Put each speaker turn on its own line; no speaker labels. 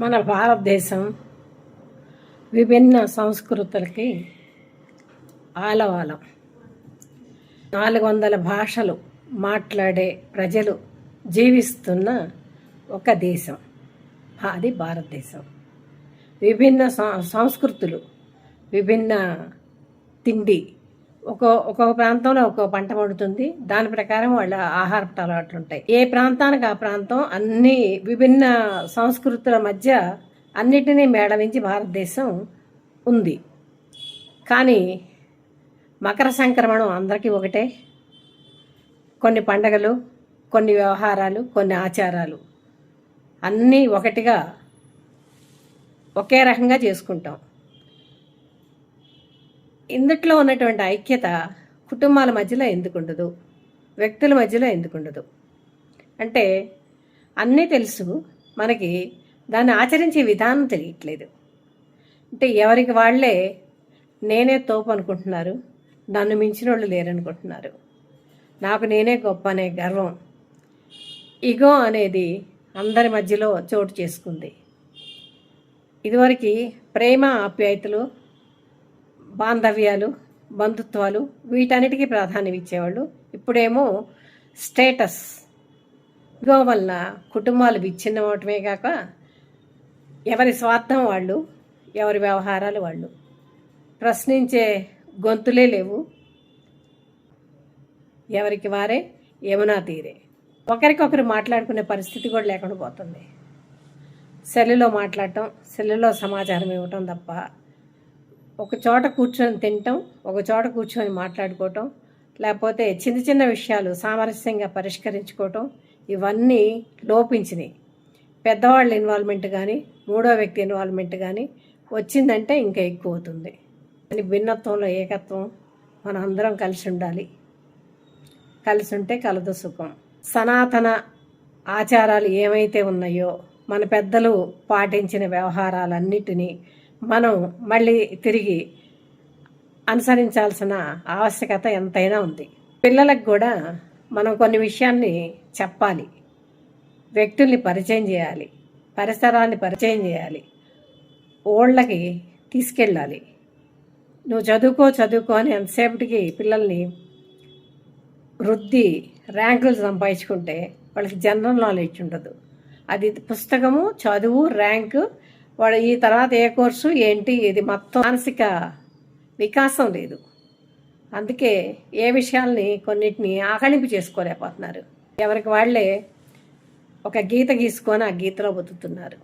మన భారతదేశం విభిన్న సంస్కృతులకి ఆలవాలం. 400 భాషలు మాట్లాడే ప్రజలు జీవిస్తున్న ఒక దేశం అది భారతదేశం. విభిన్న సంస్కృతులు, విభిన్న తిండి, ఒక్కొక్క ప్రాంతంలో ఒక్కో పంట పండుతుంది. దాని ప్రకారం వాళ్ళ ఆహారపు అలవాట్లు ఉంటాయి. ఏ ప్రాంతానికి ఆ ప్రాంతం అన్ని విభిన్న సంస్కృతుల మధ్య అన్నిటినీ మేళవించి భారతదేశం ఉంది. కానీ మకర సంక్రమణం అందరికీ ఒకటే. కొన్ని పండగలు, కొన్ని వ్యవహారాలు, కొన్ని ఆచారాలు అన్నీ ఒకటిగా ఒకే రకంగా చేసుకుంటాం. ఇందుట్లో ఉన్నటువంటి ఐక్యత కుటుంబాల మధ్యలో ఎందుకు ఉండదు, వ్యక్తుల మధ్యలో ఎందుకు ఉండదు అంటే అన్నీ తెలుసు, మనకి దాన్ని ఆచరించే విధానం తెలియట్లేదు. అంటే ఎవరికి వాళ్ళే నేనే తోపు అనుకుంటున్నారు, నన్ను మించిన వాళ్ళు లేరనుకుంటున్నారు. నాకు నేనే గొప్ప అనే గర్వం, ఇగో అనేది అందరి మధ్యలో చోటు చేసుకుంది. ఇదివరకు ప్రేమ, ఆప్యాయతలు, బాంధవ్యాలు, బంధుత్వాలు వీటన్నిటికీ ప్రాధాన్యం ఇచ్చేవాళ్ళు. ఇప్పుడేమో స్టేటస్, ఇగో వల్ల కుటుంబాలు విచ్ఛిన్నమవటమే కాక ఎవరి స్వార్థం వాళ్ళు, ఎవరి వ్యవహారాలు వాళ్ళు, ప్రశ్నించే గొంతులే లేవు. ఎవరికి వారే యమునా తీరే. ఒకరికొకరు మాట్లాడుకునే పరిస్థితి కూడా లేకుండా పోతుంది. సెల్లులో మాట్లాడటం, సెల్లులో సమాచారం ఇవ్వటం తప్ప ఒక చోట కూర్చొని తినటం, ఒక చోట కూర్చొని మాట్లాడుకోవటం, లేకపోతే చిన్న చిన్న విషయాలు సామరస్యంగా పరిష్కరించుకోవటం ఇవన్నీ లోపించినాయి. పెద్దవాళ్ళ ఇన్వాల్వ్మెంట్ కానీ, మూడో వ్యక్తి ఇన్వాల్వ్మెంట్ కానీ వచ్చిందంటే ఇంకా ఎక్కువ అవుతుంది. అని భిన్నత్వంలో ఏకత్వం, మనం అందరం కలిసి ఉండాలి. కలిసి ఉంటే కలదు సుఖం. సనాతన ఆచారాలు ఏమైతే ఉన్నాయో, మన పెద్దలు పాటించిన వ్యవహారాలన్నిటినీ మనం మళ్ళీ తిరిగి అనుసరించాల్సిన ఆవశ్యకత ఎంతైనా ఉంది. పిల్లలకు కూడా మనం కొన్ని విషయాన్ని చెప్పాలి, వ్యక్తుల్ని పరిచయం చేయాలి, పరిసరాన్ని పరిచయం చేయాలి, ఓళ్ళకి తీసుకెళ్ళాలి. నువ్వు చదువుకో అని ఎంతసేపటికి పిల్లల్ని వృద్ధి ర్యాంకులు సంపాదించుకుంటే వాళ్ళకి జనరల్ నాలెడ్జ్ ఉండదు. అది పుస్తకము, చదువు, ర్యాంకు, వాడు ఈ తర్వాత ఏ కోర్సు ఏంటి, ఇది మొత్తం మానసిక వికాసం లేదు. అందుకే ఏ విషయాల్ని కొన్నిటిని ఆకళింపు చేసుకోలేకపోతున్నారు. ఎవరికి వాళ్ళే ఒక గీత గీసుకొని ఆ గీతలో బతుకుతున్నారు.